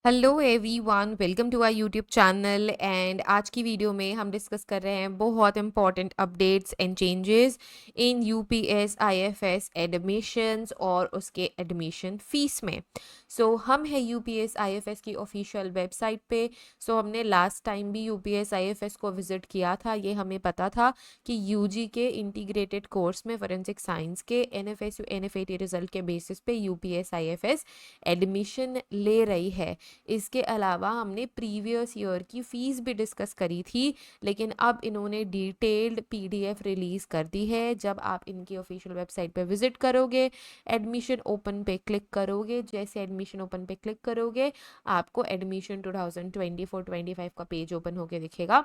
Hello everyone, welcome to our YouTube channel. And आज की video में हम डिस्कस कर रहे हैं बहुत important updates and changes in UPS IFS admissions और उसके एडमिशन फीस में। हम हैं यूपीएस आईएफएस की ऑफिशियल वेबसाइट पे। हमने लास्ट टाइम भी यूपीएस आईएफएस को विजिट किया था। ये हमें पता था कि यूजी के इंटीग्रेटेड कोर्स में फोरेंसिक साइंस के एनएफएसयू एनएफएटी रिजल्ट के बेसिस पे यूपीएस आईएफएस एडमिशन ले रही है। इसके अलावा हमने प्रीवियस ईयर की फ़ीस भी डिस्कस करी थी, लेकिन अब इन्होंने डिटेल्ड पीडीएफ रिलीज़ कर दी है। जब आप इनकी ऑफिशियल वेबसाइट पे विजिट करोगे, एडमिशन ओपन पे क्लिक करोगे, जैसे एडमिशन ओपन पे क्लिक करोगे आपको एडमिशन 2024-25 का पेज ओपन होके दिखेगा।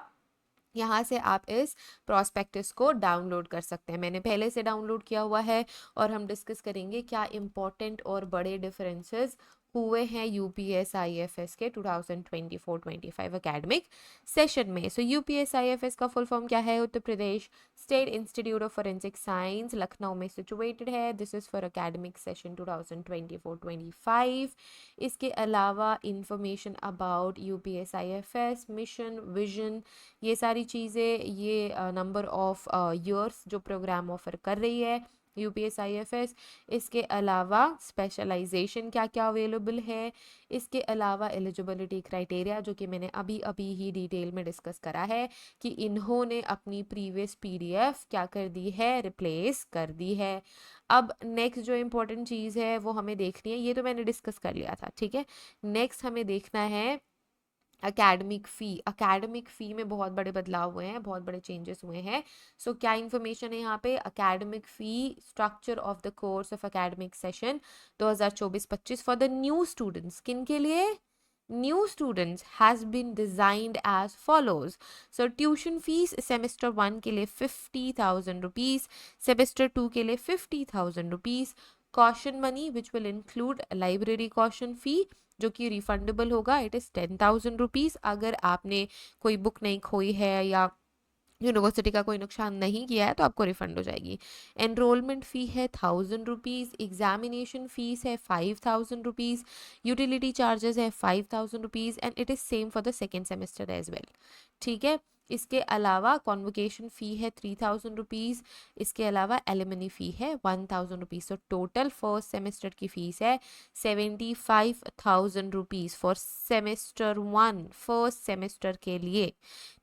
यहाँ से आप इस प्रोस्पेक्टस को डाउनलोड कर सकते हैं। मैंने पहले से डाउनलोड किया हुआ है और हम डिस्कस करेंगे क्या इंपॉर्टेंट और बड़े डिफरेंसेस हुए हैं यूपीएस आईएफएस के 2024-25 एकेडमिक सेशन में। यूपीएस आईएफएस का फुल फॉर्म क्या है? Uttar Pradesh state institute of forensic science, Lucknow में सिचुएटेड है। This is for academic session 2024-25। इसके अलावा information about UPS IFS mission, vision, ये सारी चीज़ें, ये नंबर ऑफ ईयर्स जो प्रोग्राम ऑफर कर रही है यूपीएस आईएफएस। इसके अलावा स्पेशलाइजेशन क्या क्या अवेलेबल है। इसके अलावा एलिजिबिलिटी क्राइटेरिया, जो कि मैंने अभी अभी ही डिटेल में डिस्कस करा है कि इन्होंने अपनी प्रीवियस पीडीएफ क्या कर दी है, रिप्लेस कर दी है। अब नेक्स्ट जो इम्पोर्टेंट चीज़ है वो हमें देखनी है, ये तो मैंने डिस्कस कर लिया था, ठीक है। नेक्स्ट हमें देखना है एकेडमिक फ़ी में बहुत बड़े बदलाव हुए हैं, बहुत बड़े चेंजेस हुए हैं। क्या इन्फॉर्मेशन है यहाँ पे? Academic fee structure of the course of academic session 2024-25 for the new students. किन के लिए? New students has been designed as follows. Tuition fees semester 1 के लिए 50,000 रुपीज़, सेमेस्टर 2 के लिए 50,000 rupees. Caution money which will include library caution fee जो कि refundable होगा, इट इज़ 10,000 रुपीज़। अगर आपने कोई बुक नहीं खोई है या यूनिवर्सिटी का कोई नुकसान नहीं किया है तो आपको रिफंड हो जाएगी। एनरोलमेंट फ़ी है 1,000 रुपीज़। एग्जामिनेशन फ़ीस है 5,000 रुपीज़। यूटिलिटी चार्जेस है 5,000 rupees and it is same for the second semester as well, ठीक है। इसके अलावा कॉन्वोकेशन फ़ी है 3,000 रुपीज़। इसके अलावा एलिमनी फ़ी है 1,000 रुपीज़। टोटल फर्स्ट सेमेस्टर की फ़ीस है 75,000 rupees for semester 1, first semester के लिए,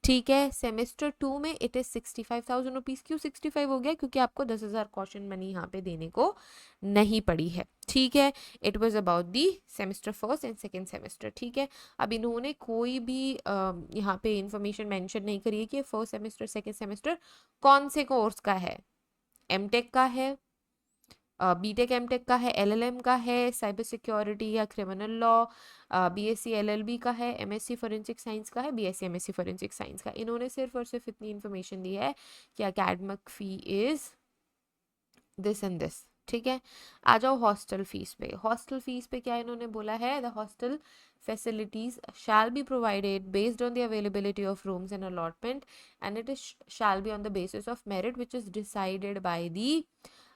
ठीक है। सेमेस्टर 2 में इट इज 65,000 रुपीज़। क्यों 65 हो गया? क्योंकि आपको 10,000 कॉशन मनी यहाँ पे देने को नहीं पड़ी है, ठीक है। It was about the semester first and second semester, ठीक है। अब इन्होंने कोई भी यहाँ पे इंफॉर्मेशन मेंशन नहीं करी है कि फर्स्ट सेमेस्टर सेकेंड सेमेस्टर कौन से कोर्स का है। एमटेक का है, बीटेक एमटेक का है, एलएलएम का है, साइबर सिक्योरिटी या क्रिमिनल लॉ, बीएससी एलएलबी का है, एमएससी फॉरेंसिक साइंस का है, बीएससी एमएससी फॉरेंसिक साइंस का। इन्होंने सिर्फ और सिर्फ इतनी इन्फॉर्मेशन दी है कि academic fee is this and this, ठीक है। आ जाओ हॉस्टल फीस पे। हॉस्टल फीस पे क्या इन्होंने बोला है? The hostel facilities shall be provided based on the availability of rooms and allotment, and it is shall be on the basis of merit which is decided by the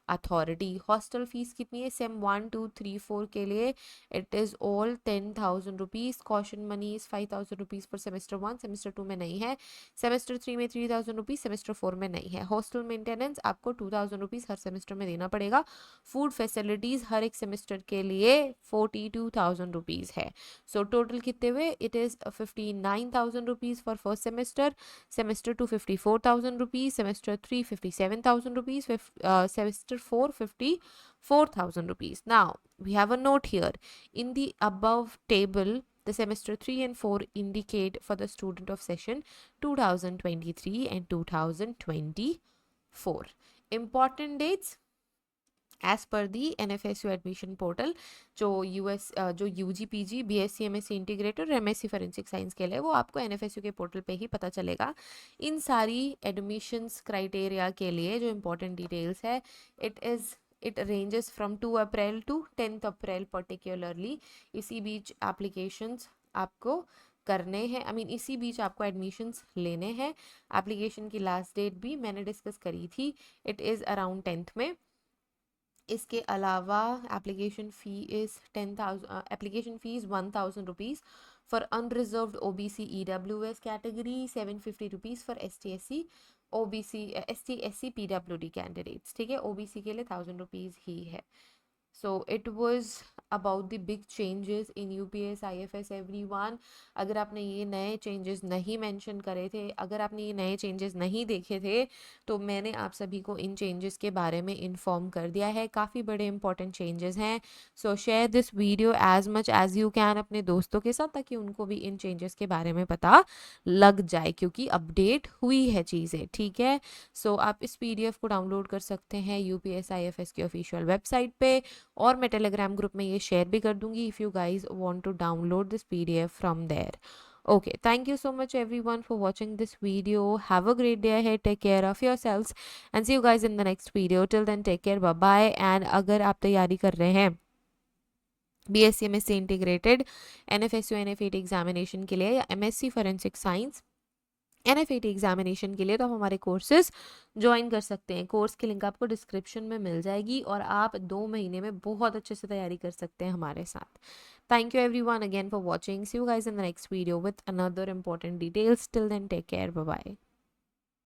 authority. Hostel fees कितनी है? Same 1, 2, 3, 4 के लिए it is all 10,000 rupees. Caution money is 5,000 rupees for semester 1, semester 2 में नहीं है। Semester 3 में 3,000 rupees, semester 4 में नहीं है। हॉस्टल मेंटेनेंस आपको 2,000 रुपीज़ हर सेमेस्टर में देना पड़ेगा। फूड फैसिलिटीज़ हर एक सेमेस्टर के लिए 42,000 रुपीज़ है। टोटल कितने हुए? It is 59,000 rupees for first semester, semester 2 54,000 rupees, semester 3 57,000 rupees, semester 4 54,000 rupees. Now we have a note here in the above table. The semester 3 and 4 indicate for the student of session 2023 and 2024. Important dates as पर the NFSU admission portal. जो UG PG BSc MSc integrated और MSc forensic science के लिए वो आपको NFSU के portal पे ही पता चलेगा। इन सारी एडमिशंस क्राइटेरिया के लिए जो इम्पोर्टेंट डिटेल्स है, it ranges from 2 April to 10 April particularly. इसी बीच एप्लीकेशंस आपको करने हैं, इसी बीच आपको एडमिशंस लेने हैं। एप्लीकेशन की लास्ट डेट भी मैंने डिस्कस करी थी, इट इज़ अराउंड 10th में। इसके अलावा application fees 1000 rupees for unreserved OBC EWS category, 750 rupees for ST SC OBC ST SC PWD candidates. ठीक है, ओबीसी के लिए 1000 रुपीज़ ही है। So it was about the big changes in UPS IFS everyone। अगर आपने ये नए चेंजेस नहीं मेंशन करे थे, अगर आपने ये नए चेंजेस नहीं देखे थे, तो मैंने आप सभी को इन चेंजेस के बारे में इन्फॉर्म कर दिया है। काफ़ी बड़े इंपॉर्टेंट चेंजेस हैं। So share this video as much as you can अपने दोस्तों के साथ, ताकि उनको भी इन चेंजेस के बारे में पता लग जाए, क्योंकि अपडेट हुई है चीज़ें। ठीक है, सो आप इस PDF को डाउनलोड कर सकते हैं UPS IFS की ऑफिशियल वेबसाइट पे, और मैं टेलीग्राम ग्रुप में ये शेयर भी कर दूंगी if you guys want to download this PDF from there. Okay, thank you so much everyone for watching this video. Have a great day ahead. Take care of yourselves and see you guys in the next video. Till then, take care. Bye bye. And अगर आप तैयारी कर रहे हैं BSc MSc integrated NFSU NF8 examination के लिए, या MSc forensic science NF8 examination के लिए, तो आप हमारे कोर्सेज ज्वाइन कर सकते हैं। कोर्स की लिंक आपको डिस्क्रिप्शन में मिल जाएगी, और आप 2 महीने में बहुत अच्छे से तैयारी कर सकते हैं हमारे साथ। Thank you everyone again for watching. See you guys in the next video with another important details. Till then take care, bye bye.